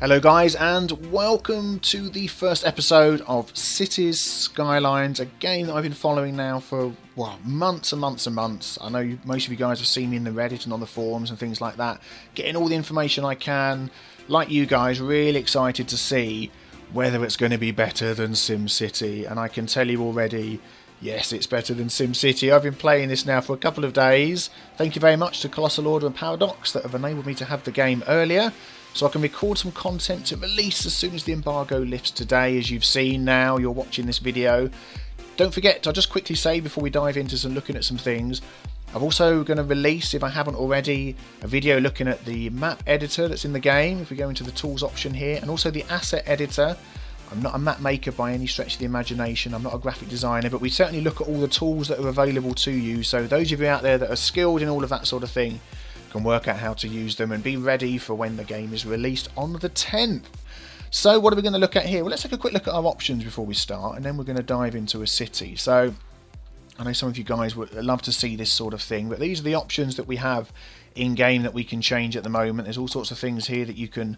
Hello guys, and welcome to the first episode of Cities Skylines, a game that I've been following now for months and months and months. I know most of you guys have seen me in the Reddit and on the forums and things like that, getting all the information I can. Like you guys, really excited to see whether it's going to be better than SimCity, and I can tell you already, yes, it's better than SimCity. I've been playing this now for a couple of days. Thank you very much to Colossal Order Paradox that have enabled me to have the game earlier, so I can record some content to release as soon as the embargo lifts today. As you've seen now, you're watching this video. Don't forget, I'll just quickly say before we dive into looking at some things, I'm also going to release, if I haven't already, a video looking at the map editor that's in the game, if we go into the tools option here, and also the asset editor. I'm not a map maker by any stretch of the imagination, I'm not a graphic designer, but we certainly look at all the tools that are available to you, so those of you out there that are skilled in all of that sort of thing can work out how to use them and be ready for when the game is released on the 10th. So what are we going to look at here? Well, let's take a quick look at our options before we start, and then we're going to dive into a city. So I know some of you guys would love to see this sort of thing, but these are the options that we have in game that we can change at the moment. There's all sorts of things here that you can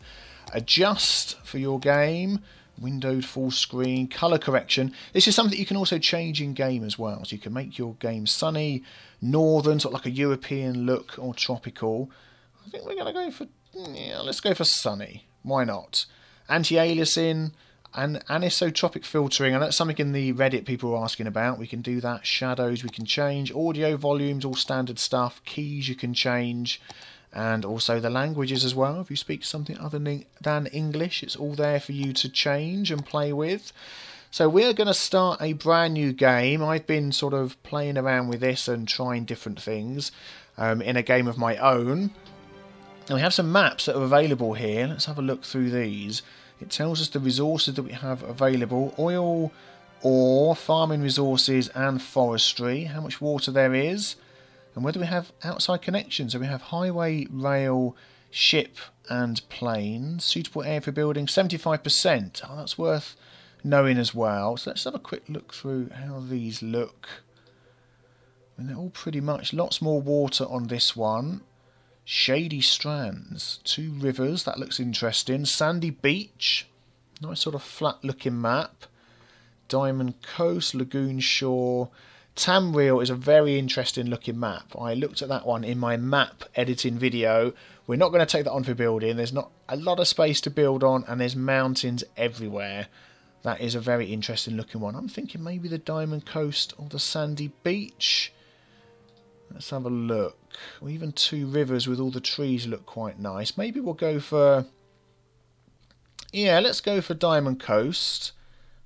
adjust for your game. Windowed full screen, colour correction. This is something that you can also change in game as well. So you can make your game sunny, northern, sort of like a European look, or tropical. I think we're going to go for, let's go for sunny. Why not? Anti-aliasing and anisotropic filtering. And that's something in the Reddit people are asking about. We can do that. Shadows we can change. Audio volumes, all standard stuff. Keys you can change. And also the languages as well. If you speak something other than English, it's all there for you to change and play with. So we're going to start a brand new game. I've been sort of playing around with this and trying different things in a game of my own. And we have some maps that are available here. Let's have a look through these. It tells us the resources that we have available. Oil, ore, farming resources and forestry. How much water there is. And whether we have outside connections. So we have highway, rail, ship and planes. Suitable area for building, 75%. Oh, that's worth knowing as well. So let's have a quick look through how these look. And they're all pretty much, lots more water on this one. Shady strands, 2 rivers, that looks interesting. Sandy beach, nice sort of flat looking map. Diamond coast, lagoon shore. Tamriel is a very interesting looking map. I looked at that one in my map editing video. We're not going to take that on for building. There's not a lot of space to build on and there's mountains everywhere. That is a very interesting looking one. I'm thinking maybe the Diamond Coast or the Sandy Beach. Let's have a look. Or even 2 rivers with all the trees look quite nice. Maybe we'll go for... yeah, let's go for Diamond Coast.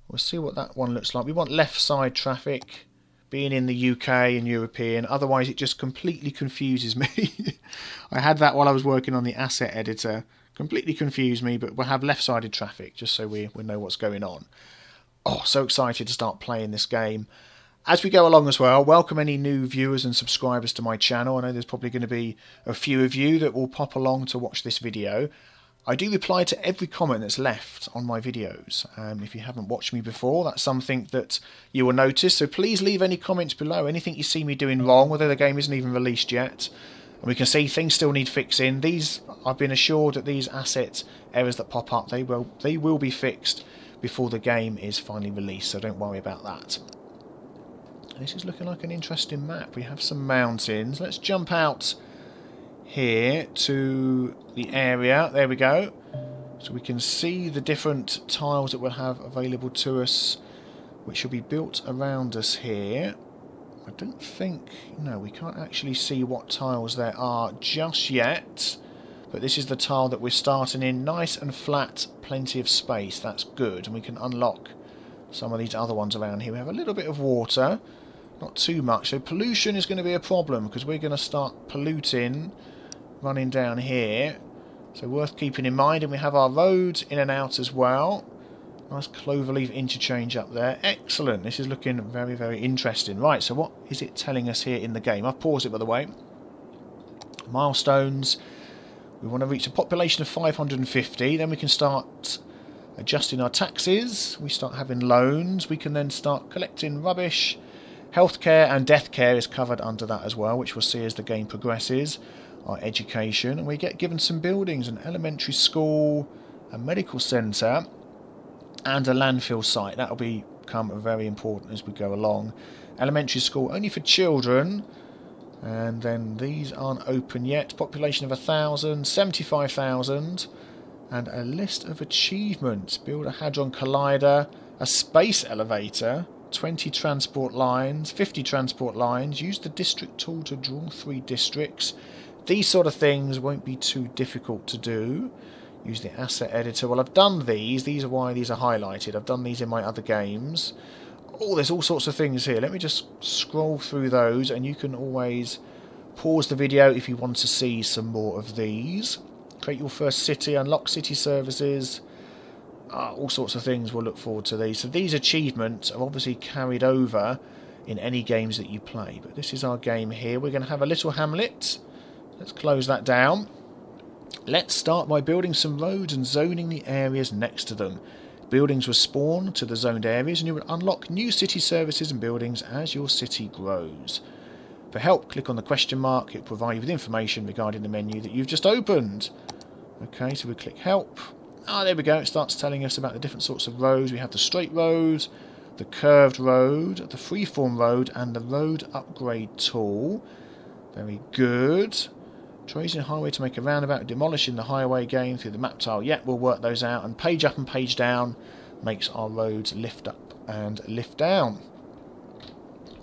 We'll see what that one looks like. We want left side traffic. Being in the UK and European, otherwise it just completely confuses me. I had that while I was working on the asset editor. Completely confused me, but we'll have left-sided traffic just so we know what's going on. Oh, so excited to start playing this game. As we go along as well, welcome any new viewers and subscribers to my channel. I know there's probably going to be a few of you that will pop along to watch this video. I do reply to every comment that's left on my videos. If you haven't watched me before, that's something that you will notice. So please leave any comments below. Anything you see me doing wrong, whether the game isn't even released yet. And we can see things still need fixing. These, I've been assured that these asset errors that pop up, they will be fixed before the game is finally released. So don't worry about that. This is looking like an interesting map. We have some mountains. Let's jump out here to the area. There we go. So we can see the different tiles that we'll have available to us, which will be built around us here. I don't think... no, we can't actually see what tiles there are just yet. But this is the tile that we're starting in. Nice and flat, plenty of space. That's good. And we can unlock some of these other ones around here. We have a little bit of water. Not too much. So pollution is going to be a problem because we're going to start polluting running down here, so worth keeping in mind. And we have our roads in and out as well. Nice cloverleaf interchange up there. Excellent. This is looking very, very interesting. Right, so what is it telling us here in the game? I've paused it, by the way. Milestones. We want to reach a population of 550. Then we can start adjusting our taxes. We start having loans. We can then start collecting rubbish. Healthcare and death care is covered under that as well, which we'll see as the game progresses. Our education, and we get given some buildings, an elementary school, a medical centre, and a landfill site. That will become very important as we go along. Elementary school only for children, and then these aren't open yet. Population of 1,000, 75,000, and a list of achievements. Build a Hadron Collider, a space elevator, 20 transport lines, 50 transport lines. Use the district tool to draw 3 districts. These sort of things won't be too difficult to do. Use the asset editor. Well, I've done these. These are why these are highlighted. I've done these in my other games. Oh, there's all sorts of things here. Let me just scroll through those, and you can always pause the video if you want to see some more of these. Create your first city, unlock city services, all sorts of things. We'll look forward to these. So these achievements are obviously carried over in any games that you play. But this is our game here. We're going to have a little hamlet. Let's close that down. Let's start by building some roads and zoning the areas next to them. Buildings will spawn to the zoned areas, and you will unlock new city services and buildings as your city grows. For help, click on the question mark. It will provide you with information regarding the menu that you've just opened. Okay, so we click help. There we go. It starts telling us about the different sorts of roads. We have the straight road, the curved road, the freeform road, and the road upgrade tool. Very good. Tracing a highway to make a roundabout, demolishing the highway, going through the map tile. Yep, we'll work those out. And page up and page down makes our roads lift up and lift down.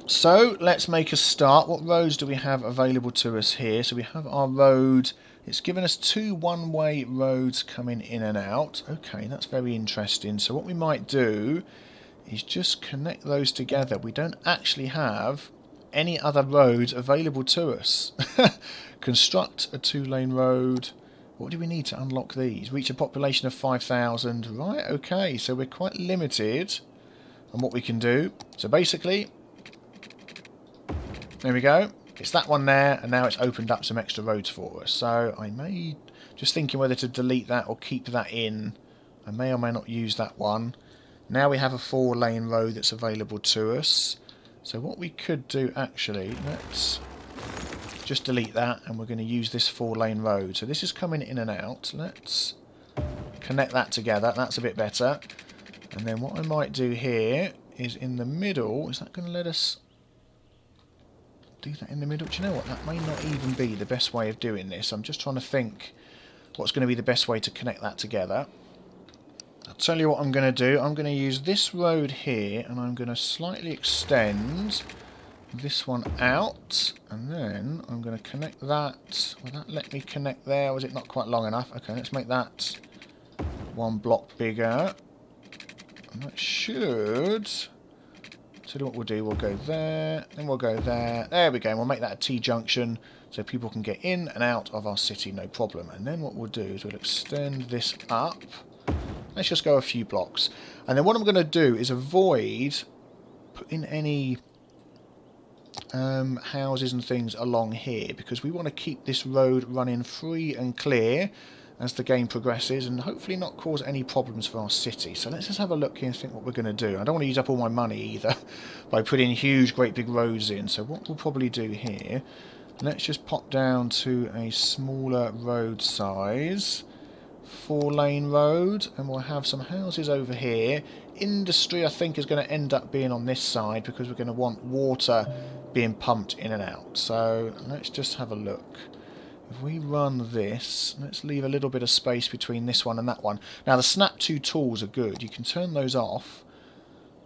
So let's make a start. What roads do we have available to us here? So we have our road. It's given us 2 one-way roads coming in and out. Okay, that's very interesting. So what we might do is just connect those together. We don't actually have any other roads available to us. Construct a 2-lane road. What do we need to unlock these? Reach a population of 5,000. Right, okay, so we're quite limited on what we can do. So basically, there we go. It's that one there, and now it's opened up some extra roads for us. So I may, just thinking whether to delete that or keep that in. I may or may not use that one. Now we have a 4-lane road that's available to us. So what we could do actually, let's just delete that, and we're going to use this 4-lane road. So this is coming in and out. Let's connect that together. That's a bit better. And then what I might do here is in the middle, is that going to let us do that in the middle? Do you know what? That may not even be the best way of doing this. I'm just trying to think what's going to be the best way to connect that together. I'll tell you what I'm going to do. I'm going to use this road here, and I'm going to slightly extend this one out, and then I'm going to connect that. Will that let me connect there? Was it not quite long enough? Okay, let's make that 1 block bigger. And that should... So what we'll do, we'll go there, then we'll go there. There we go, and we'll make that a T-junction so people can get in and out of our city, no problem. And then what we'll do is we'll extend this up. Let's just go a few blocks. And then what I'm going to do is avoid putting any houses and things along here, because we want to keep this road running free and clear as the game progresses, and hopefully not cause any problems for our city. So let's just have a look here and think what we're going to do. I don't want to use up all my money either by putting huge, great big roads in. So what we'll probably do here, let's just pop down to a smaller road size, 4-lane road, and we'll have some houses over here. Industry, I think, is going to end up being on this side because we're going to want water being pumped in and out. So let's just have a look. If we run this, let's leave a little bit of space between this one and that one. Now the Snap 2 tools are good. You can turn those off,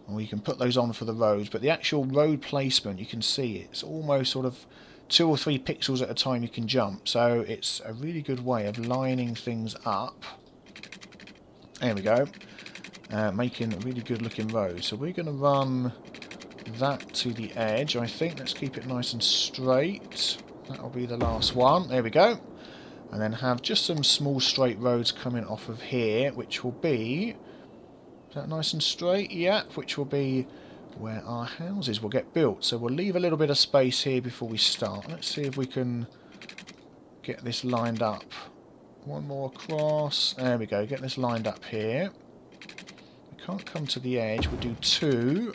or you can put those on for the roads, but the actual road placement, you can see it's almost sort of 2 or 3 pixels at a time you can jump. So it's a really good way of lining things up. There we go. Making a really good looking road. So we're going to run that to the edge, I think. Let's keep it nice and straight. That'll be the last one. There we go. And then have just some small straight roads coming off of here, which will be... Is that nice and straight? Yep, which will be where our houses will get built. So we'll leave a little bit of space here before we start. Let's see if we can get this lined up. One more across. There we go. Get this lined up here. We can't come to the edge. We'll do 2.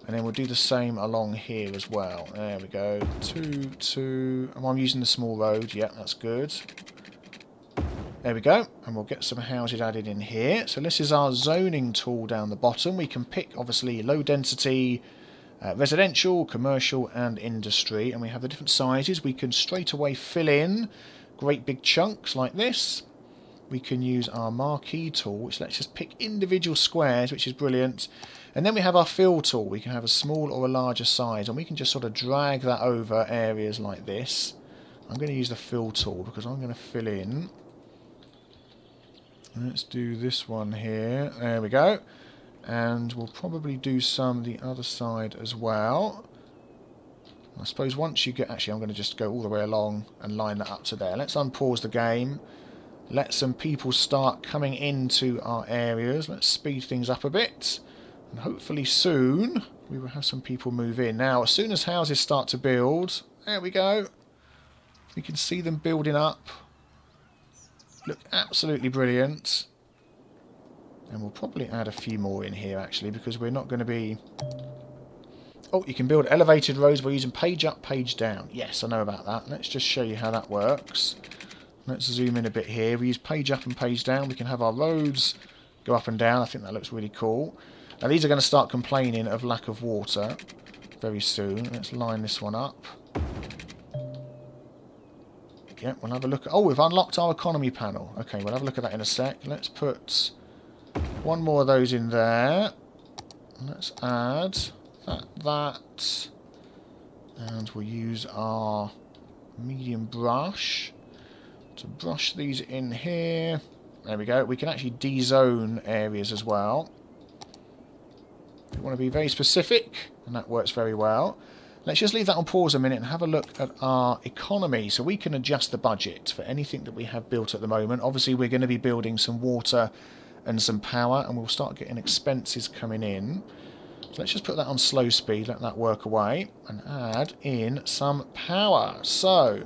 And then we'll do the same along here as well. There we go. 2, 2. I'm using the small road. Yeah, that's good. There we go, and we'll get some houses added in here. So this is our zoning tool down the bottom. We can pick, obviously, low density, residential, commercial and industry, and we have the different sizes. We can straight away fill in great big chunks like this. We can use our marquee tool, which lets us pick individual squares, which is brilliant. And then we have our fill tool. We can have a small or a larger size, and we can just sort of drag that over areas like this. I'm going to use the fill tool because I'm going to fill in. Let's do this one here. There we go. And we'll probably do some the other side as well. I suppose once you get... Actually, I'm going to just go all the way along and line that up to there. Let's unpause the game. Let some people start coming into our areas. Let's speed things up a bit. And hopefully soon we will have some people move in. Now, as soon as houses start to build... There we go. We can see them building up. Look absolutely brilliant. And we'll probably add a few more in here, actually, because we're not going to be... Oh, you can build elevated roads by using page up, page down. Yes, I know about that. Let's just show you how that works. Let's zoom in a bit here. We use page up and page down. We can have our roads go up and down. I think that looks really cool. Now, these are going to start complaining of lack of water very soon. Let's line this one up. Yeah, we'll have a look at... Oh, we've unlocked our economy panel. Okay, we'll have a look at that in a sec. Let's put one more of those in there. Let's add that. And we'll use our medium brush to brush these in here. There we go. We can actually de-zone areas as well. We want to be very specific, and that works very well. Let's just leave that on pause a minute and have a look at our economy. So we can adjust the budget for anything that we have built at the moment. Obviously, we're going to be building some water and some power, and we'll start getting expenses coming in. So let's just put that on slow speed, let that work away, and add in some power. So,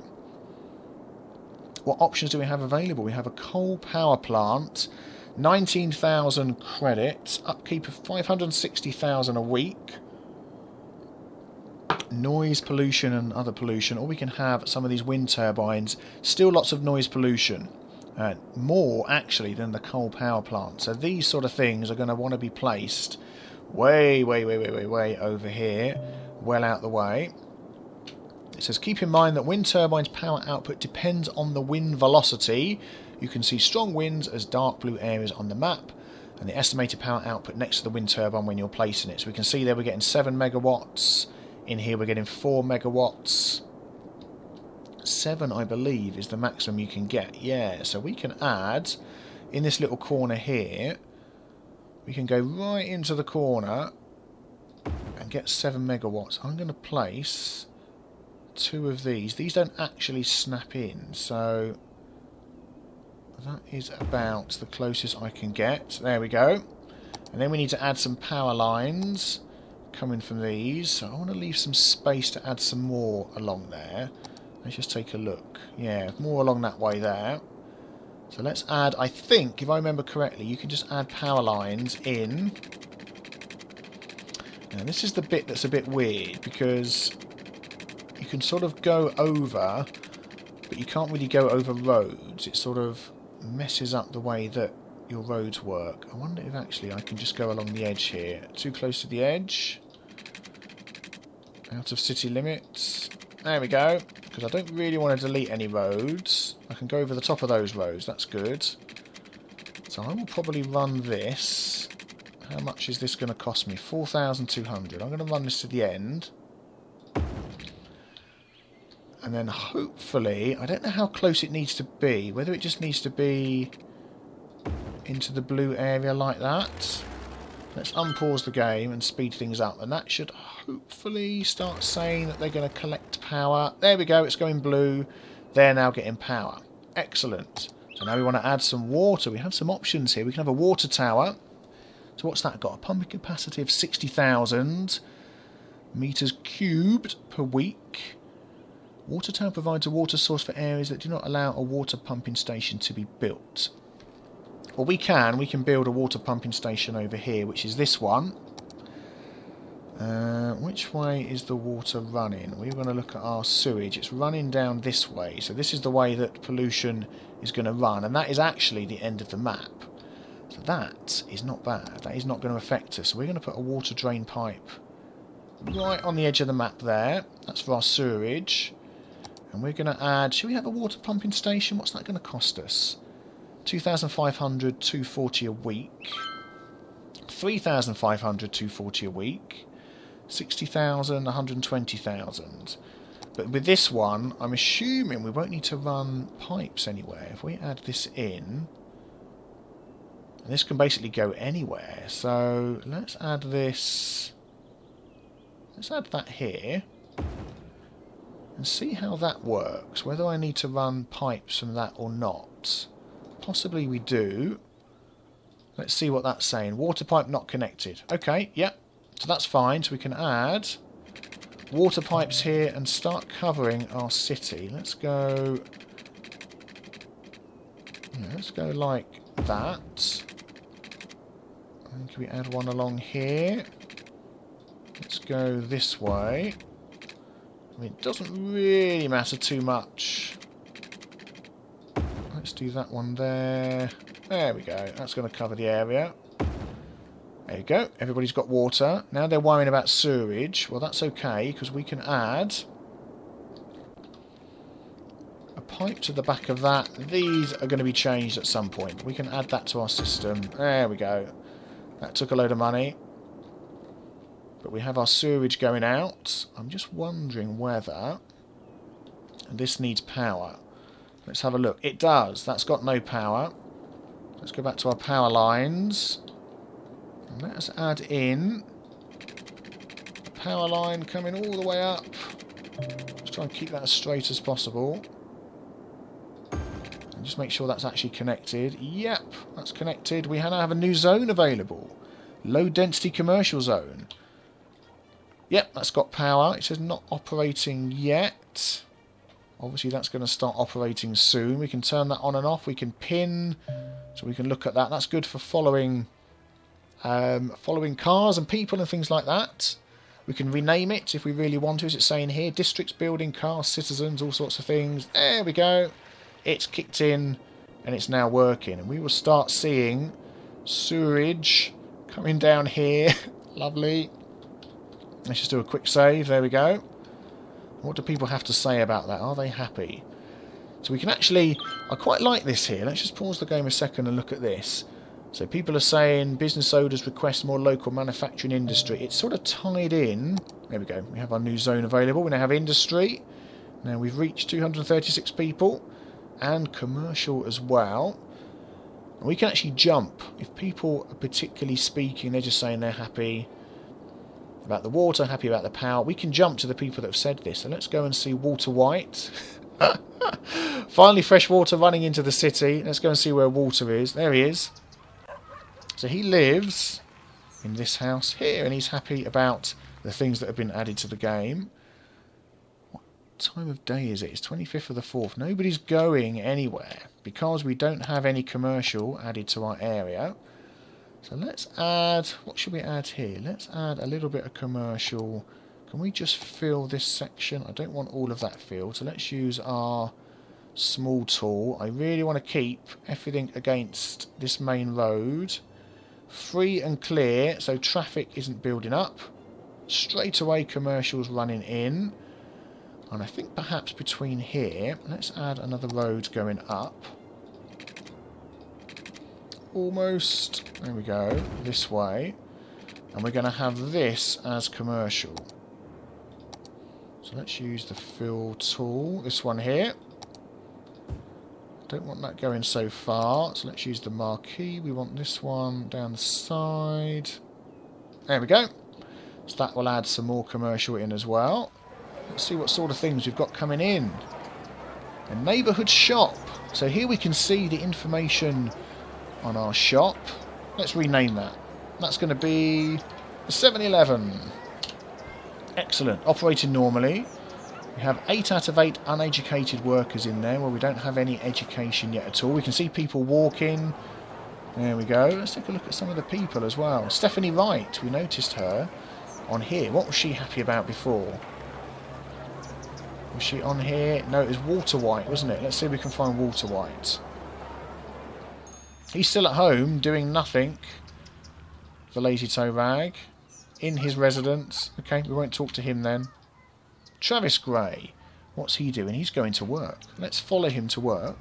what options do we have available? We have a coal power plant, 19,000 credits, upkeep of 560,000 a week. Noise pollution and other pollution, or we can have some of these wind turbines. Still lots of noise pollution, more actually than the coal power plant. So these sort of things are going to want to be placed way over here, well out the way. It says keep in mind that wind turbines power output depends on the wind velocity. You can see strong winds as dark blue areas on the map, and the estimated power output next to the wind turbine when you're placing it. So we can see there we're getting 7 megawatts. In here we're getting 4 megawatts. 7, I believe, is the maximum you can get. Yeah, so we can add, in this little corner here, we can go right into the corner and get 7 megawatts. I'm going to place 2 of these. These don't actually snap in, so that is about the closest I can get. There we go. And then we need to add some power lines coming from these, so I want to leave some space to add some more along there. Let's just take a look. Yeah, more along that way there. So let's add, I think, if I remember correctly, you can just add power lines in. Now this is the bit that's a bit weird, because you can sort of go over, but you can't really go over roads. It sort of messes up the way that your roads work. I wonder if actually I can just go along the edge here. Too close to the edge. Out of city limits. There we go. Because I don't really want to delete any roads. I can go over the top of those roads. That's good. So I will probably run this. How much is this going to cost me? 4,200. I'm going to run this to the end. And then hopefully, I don't know how close it needs to be. Whether it just needs to be into the blue area like that. Let's unpause the game and speed things up, and that should hopefully start saying that they're going to collect power. There we go, it's going blue. They're now getting power. Excellent. So now we want to add some water. We have some options here. We can have a water tower. So what's that got? A pumping capacity of 60,000 meters cubed per week. Water tower provides a water source for areas that do not allow a water pumping station to be built. Well, we can build a water pumping station over here, which is this one. Which way is the water running? We're going to look at our sewage. It's running down this way. So this is the way that pollution is going to run. And that is actually the end of the map. So that is not bad. That is not going to affect us. So we're going to put a water drain pipe right on the edge of the map there. That's for our sewerage. And we're going to add... Should we have a water pumping station? What's that going to cost us? 2,500, 240 a week. 3,500, 240 a week. 60,000, 120,000. But with this one, I'm assuming we won't need to run pipes anywhere. If we add this in, and this can basically go anywhere. So let's add this. Let's add that here and see how that works. Whether I need to run pipes from that or not. Possibly we do. Let's see what that's saying. Water pipe not connected. Okay, yep. So that's fine. So we can add water pipes here and start covering our city. Let's go... Yeah, let's go like that. And can we add one along here? Let's go this way. I mean, it doesn't really matter too much. Let's do that one there. There we go. That's going to cover the area. There you go. Everybody's got water. Now they're worrying about sewerage. Well, that's okay, because we can add a pipe to the back of that. These are going to be changed at some point. We can add that to our system. There we go. That took a load of money. But we have our sewerage going out. I'm just wondering whether this needs power. Let's have a look. It does. That's got no power. Let's go back to our power lines. And let's add in a power line coming all the way up. Let's try and keep that as straight as possible. And just make sure that's actually connected. Yep, that's connected. We now have a new zone available. Low density commercial zone. Yep, that's got power. It says not operating yet. Obviously that's going to start operating soon. We can turn that on and off. We can pin, so we can look at that. That's good for following cars and people and things like that. We can rename it if we really want to, as it's saying here. Districts, building, cars, citizens, all sorts of things. There we go. It's kicked in and it's now working. And we will start seeing sewerage coming down here. Lovely. Let's just do a quick save. There we go. What do people have to say about that? Are they happy? So we can actually... I quite like this here. Let's just pause the game a second and look at this. So people are saying business owners request more local manufacturing industry. It's sort of tied in. There we go. We have our new zone available. We now have industry. Now we've reached 236 people. And commercial as well. And we can actually jump. If people are particularly speaking, they're just saying they're happy about the water, happy about the power. We can jump to the people that have said this. So let's go and see Walter White. Finally fresh water running into the city. Let's go and see where Walter is. There he is. So he lives in this house here, and he's happy about the things that have been added to the game. What time of day is it? It's 25th of the 4th. Nobody's going anywhere because we don't have any commercial added to our area. So let's add... What should we add here? Let's add a little bit of commercial. Can we just fill this section? I don't want all of that filled. So let's use our small tool. I really want to keep everything against this main road free and clear, so traffic isn't building up. Straight away commercials running in. And I think perhaps between here, let's add another road going up. Almost, there we go, this way. And we're going to have this as commercial. So let's use the fill tool, this one here. Don't want that going so far, so let's use the marquee. We want this one down the side. There we go. So that will add some more commercial in as well. Let's see what sort of things we've got coming in. A neighbourhood shop. So here we can see the information on our shop. Let's rename that. That's going to be the 7-Eleven. Excellent. Operating normally. We have 8 out of 8 uneducated workers in there where we don't have any education yet at all. We can see people walking. There we go. Let's take a look at some of the people as well. Stephanie Wright, we noticed her. on here. What was she happy about before? Was she on here? No, it was Water White, wasn't it? Let's see if we can find Water White. He's still at home, doing nothing. The Lazy Toe Rag. In his residence. Okay, we won't talk to him then. Travis Gray. What's he doing? He's going to work. Let's follow him to work.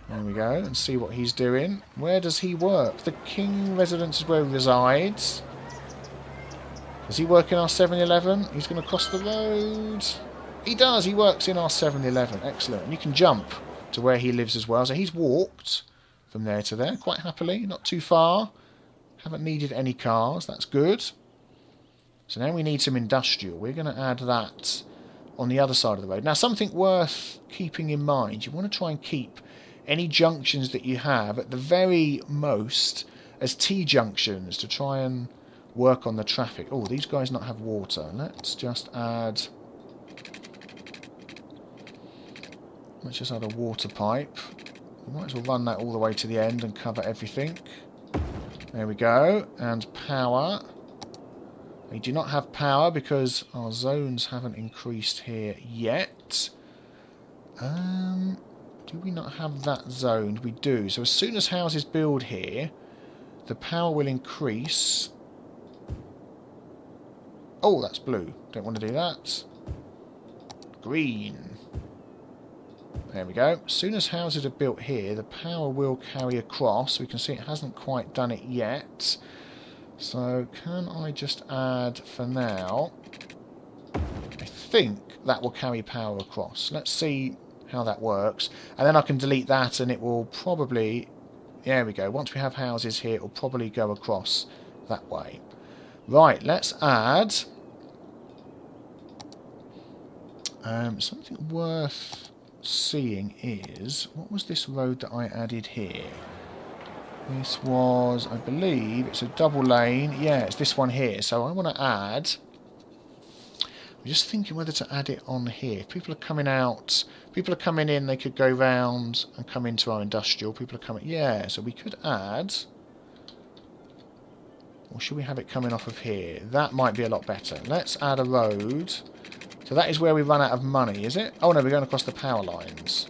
There we go, and see what he's doing. Where does he work? The King residence is where he resides. Does he work in our 7-Eleven? He's going to cross the road. He does. He works in our 7-Eleven. Excellent. And you can jump to where he lives as well. So he's walked from there to there quite happily. Not too far. Haven't needed any cars. That's good. So now we need some industrial. We're going to add that on the other side of the road. Now, something worth keeping in mind. You want to try and keep any junctions that you have at the very most as T-junctions to try and work on the traffic. Oh, these guys not have water. Let's just add a water pipe. We might as well run that all the way to the end and cover everything. There we go. And power. We do not have power because our zones haven't increased here yet. Do we not have that zoned? We do. So as soon as houses build here, the power will increase. Oh, that's blue. Don't want to do that. Green. There we go. As soon as houses are built here, the power will carry across. We can see it hasn't quite done it yet. So can I just add, for now, I think that will carry power across. Let's see how that works. And then I can delete that and it will probably... There we go. Once we have houses here, it will probably go across that way. Right, let's add... something worth seeing is... What was this road that I added here? This was, I believe, it's a double lane. Yeah, it's this one here. So I want to add... I'm just thinking whether to add it on here. If people are coming out, people are coming in, they could go round and come into our industrial. People are coming... Yeah, so we could add... Or should we have it coming off of here? That might be a lot better. Let's add a road. So that is where we run out of money, is it? Oh no, we're going across the power lines.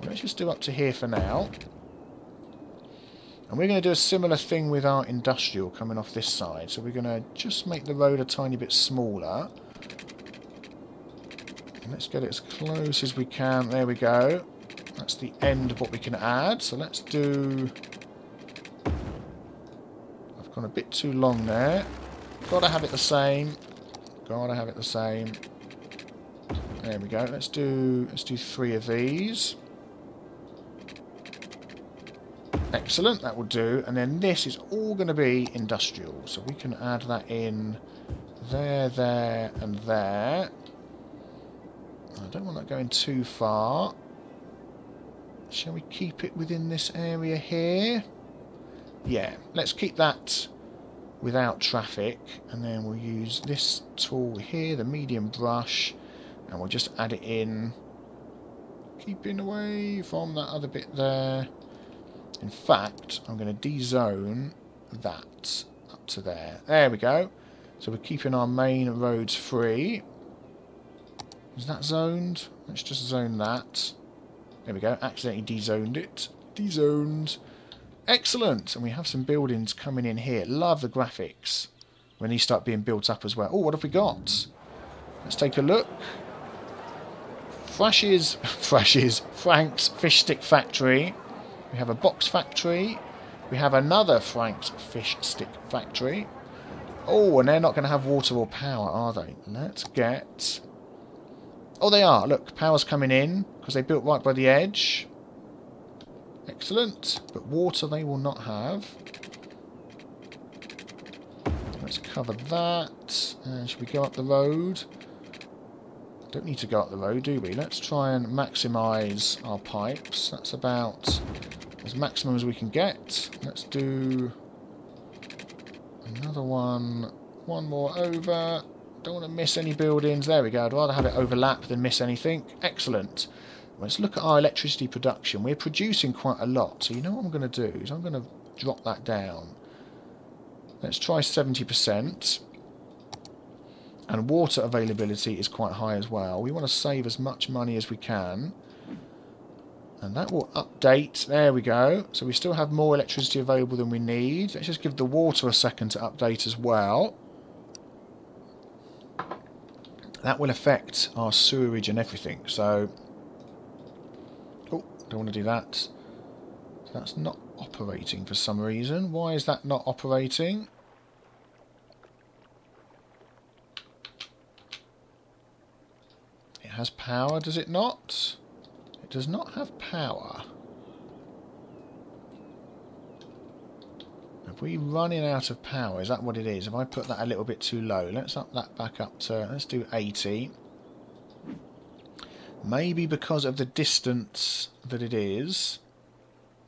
Well, let's just do up to here for now. And we're going to do a similar thing with our industrial coming off this side. So we're going to just make the road a tiny bit smaller. And let's get it as close as we can. There we go. That's the end of what we can add. So let's do... I've gone a bit too long there. Gotta have it the same. Gotta have it the same. There we go. Let's do 3 of these. Excellent, that will do. And then this is all going to be industrial. So we can add that in there, there, and there. I don't want that going too far. Shall we keep it within this area here? Yeah, let's keep that without traffic. And then we'll use this tool here, the medium brush. And we'll just add it in. Keeping away from that other bit there. In fact, I'm going to de-zone that up to there. There we go. So we're keeping our main roads free. Is that zoned? Let's just zone that. There we go. Accidentally de-zoned it. De-zoned. Excellent. And we have some buildings coming in here. Love the graphics when these start being built up as well. Oh, what have we got? Let's take a look. Frank's Fish Stick Factory. We have a box factory. We have another Frank's Fish Stick Factory. Oh, and they're not going to have water or power, are they? Let's get... Oh, they are. Look, power's coming in because they built right by the edge. Excellent. But water they will not have. Let's cover that. And should we go up the road? Don't need to go up the road, do we? Let's try and maximise our pipes. That's about as maximum as we can get. Let's do another one. One more over. Don't want to miss any buildings. There we go. I'd rather have it overlap than miss anything. Excellent. Let's look at our electricity production. We're producing quite a lot. So you know what I'm going to do is I'm going to drop that down. Let's try 70%. And water availability is quite high as well. We want to save as much money as we can. And that will update. There we go. So we still have more electricity available than we need. Let's just give the water a second to update as well. That will affect our sewerage and everything. So, oh, don't want to do that. So that's not operating for some reason. Why is that not operating? It has power, does it not? It does not have power. Are we running out of power? Is that what it is? Have I put that a little bit too low? Let's up that back up to, let's do 80. Maybe because of the distance that it is.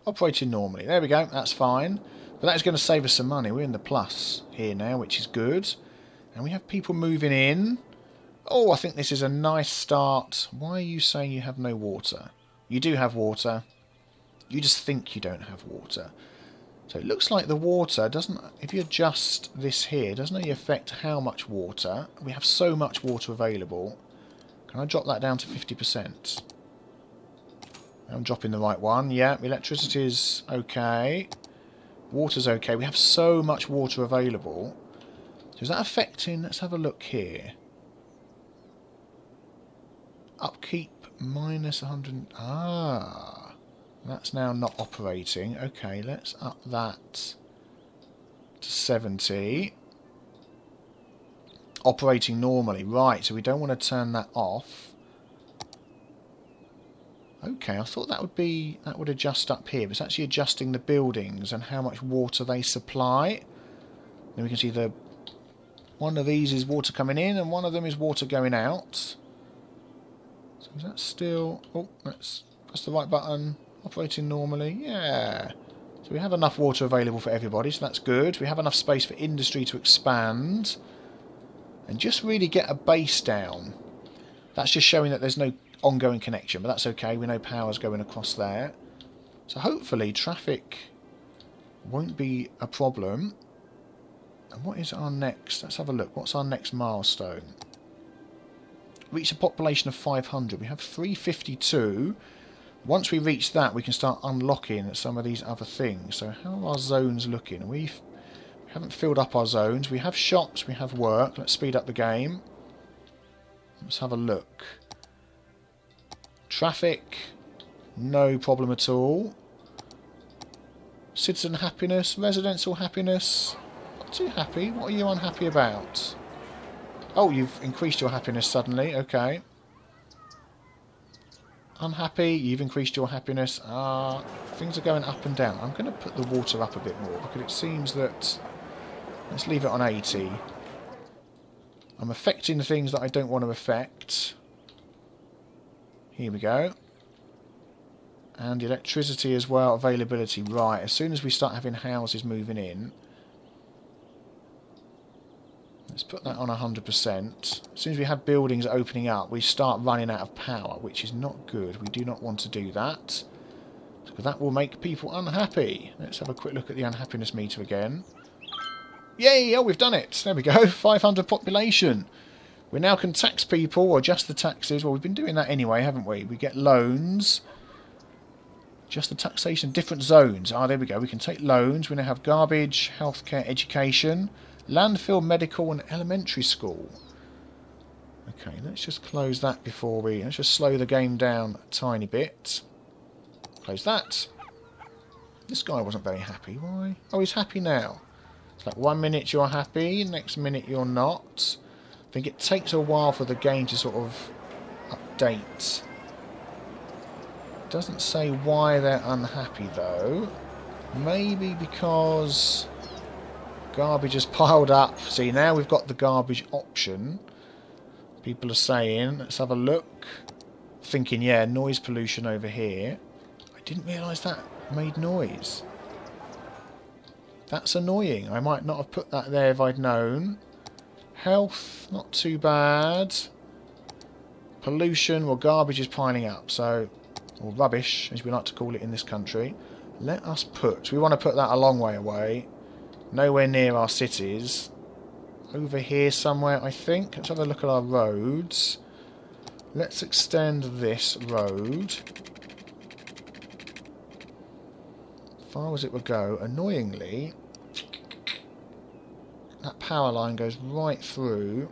Operating normally. There we go, that's fine. But that's going to save us some money. We're in the plus here now, which is good. And we have people moving in. Oh, I think this is a nice start. Why are you saying you have no water? You do have water. You just think you don't have water. So it looks like the water doesn't... If you adjust this here, doesn't really affect how much water. We have so much water available. Can I drop that down to 50%? I'm dropping the right one. Yeah, electricity is okay. Water's okay. We have so much water available. So is that affecting... Let's have a look here. Upkeep minus 100. Ah, that's now not operating. Okay, let's up that to 70. Operating normally. Right, so we don't want to turn that off. Okay, I thought that would adjust up here. But it's actually adjusting the buildings and how much water they supply. Then we can see the one of these is water coming in and one of them is water going out. So is that still... Oh, that's the right button. Operating normally. Yeah. So we have enough water available for everybody, so that's good. We have enough space for industry to expand. And just really get a base down. That's just showing that there's no ongoing connection, but that's okay. We know power's going across there. So hopefully traffic won't be a problem. And what is our next? Let's have a look. What's our next milestone? Reach a population of 500. We have 352. Once we reach that, we can start unlocking some of these other things. So how are our zones looking? We haven't filled up our zones. We have shops, we have work. Let's speed up the game. Let's have a look. Traffic, no problem at all. Citizen happiness, residential happiness. Not too happy. What are you unhappy about? Oh, you've increased your happiness suddenly. Okay. Unhappy, you've increased your happiness. Things are going up and down. I'm going to put the water up a bit more because it seems that... Let's leave it on 80. I'm affecting the things that I don't want to affect. Here we go. And electricity as well, availability. Right, as soon as we start having houses moving in... Let's put that on 100%. As soon as we have buildings opening up, we start running out of power, which is not good. We do not want to do that, because that will make people unhappy. Let's have a quick look at the unhappiness meter again. Yay! Oh, we've done it! There we go. 500 population. We now can tax people, or adjust the taxes. Well, we've been doing that anyway, haven't we? We get loans. Just the taxation, different zones. There we go. We can take loans. We now have garbage, healthcare, education... Landfill, medical and elementary school. Okay, let's just close that before we... Let's just slow the game down a tiny bit. Close that. This guy wasn't very happy. Why? Oh, he's happy now. It's like 1 minute you're happy, next minute you're not. I think it takes a while for the game to sort of update. It doesn't say why they're unhappy though. Maybe because... Garbage is piled up. See, now we've got the garbage option. People are saying, let's have a look. Thinking, yeah, noise pollution over here. I didn't realise that made noise. That's annoying. I might not have put that there if I'd known. Health, not too bad. Pollution, well, garbage is piling up. So, or rubbish, as we like to call it in this country. Let us put, we want to put that a long way away. nowhere near our cities. Over here somewhere, I think. Let's have a look at our roads. Let's extend this road. As far as it would go. Annoyingly, that power line goes right through.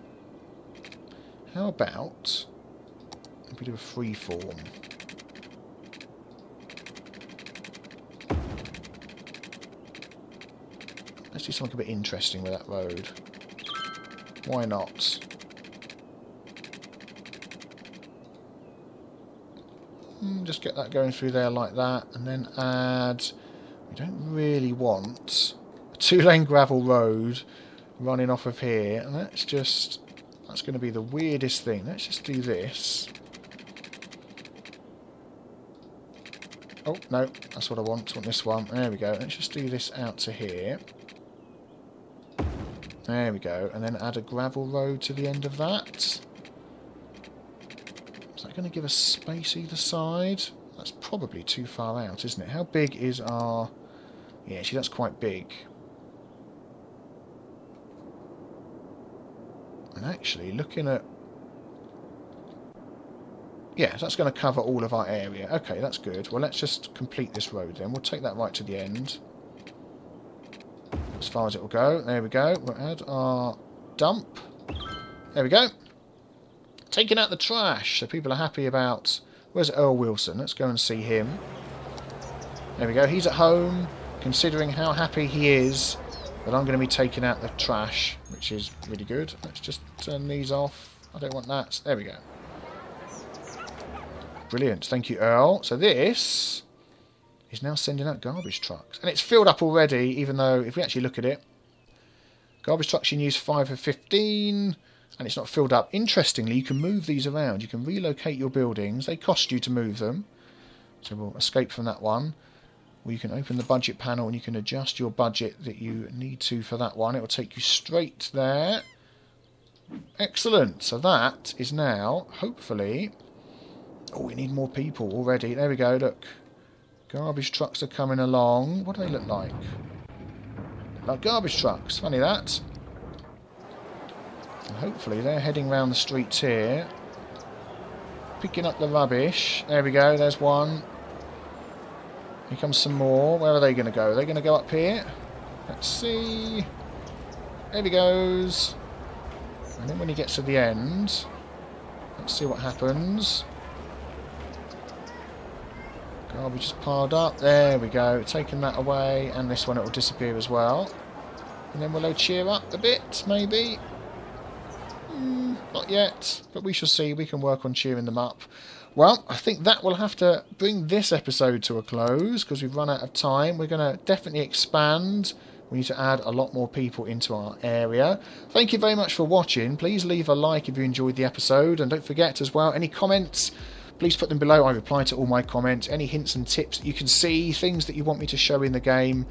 How about a bit of a free form? Let's do something a bit interesting with that road. Why not? Just get that going through there like that, and then add... We don't really want a 2-lane gravel road running off of here. And let's just... That's going to be the weirdest thing. Let's just do this. Oh, no. That's what I want. I want this one. There we go. Let's just do this out to here. There we go. And then add a gravel road to the end of that. Is that going to give us space either side? That's probably too far out, isn't it? How big is our... Yeah, actually, that's quite big. And actually, looking at... Yeah, that's going to cover all of our area. Okay, that's good. Well, let's just complete this road then. We'll take that right to the end. As far as it will go. There we go. We'll add our dump. There we go. Taking out the trash. So people are happy about... Where's Earl Wilson? Let's go and see him. There we go. He's at home, considering how happy he is that I'm going to be taking out the trash, which is really good. Let's just turn these off. I don't want that. There we go. Brilliant. Thank you, Earl. So this is now sending out garbage trucks. And it's filled up already, even though, if we actually look at it, garbage trucks you can use 5 of 15... And it's not filled up. Interestingly, you can move these around. You can relocate your buildings. They cost you to move them. So we'll escape from that one. Or you can open the budget panel and you can adjust your budget that you need to for that one. It will take you straight there. Excellent. So that is now, hopefully... Oh, we need more people already. There we go, look. Garbage trucks are coming along. What do they look like? Like garbage trucks. Funny that. And hopefully they're heading round the streets here, picking up the rubbish. There we go, there's one. Here comes some more. Where are they going to go? Are they going to go up here? Let's see. There he goes. And then when he gets to the end, let's see what happens. Garbage is piled up. There we go. Taking that away. And this one, it will disappear as well. And then will they cheer up a bit, maybe? Not yet, but we shall see. We can work on cheering them up. Well, I think that will have to bring this episode to a close because we've run out of time. We're going to definitely expand. We need to add a lot more people into our area. Thank you very much for watching. Please leave a like if you enjoyed the episode. And don't forget as well, any comments, please put them below. I reply to all my comments. Any hints and tips that you can see, things that you want me to show in the game.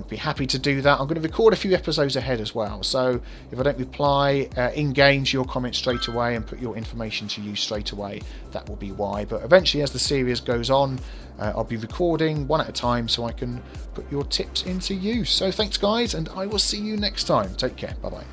Be happy to do that. I'm going to record a few episodes ahead as well, so if I don't reply in-game to your comments straight away and put your information to use straight away, that will be why. But eventually, as the series goes on, I'll be recording one at a time so I can put your tips into use. So thanks guys, and I will see you next time. Take care. Bye bye.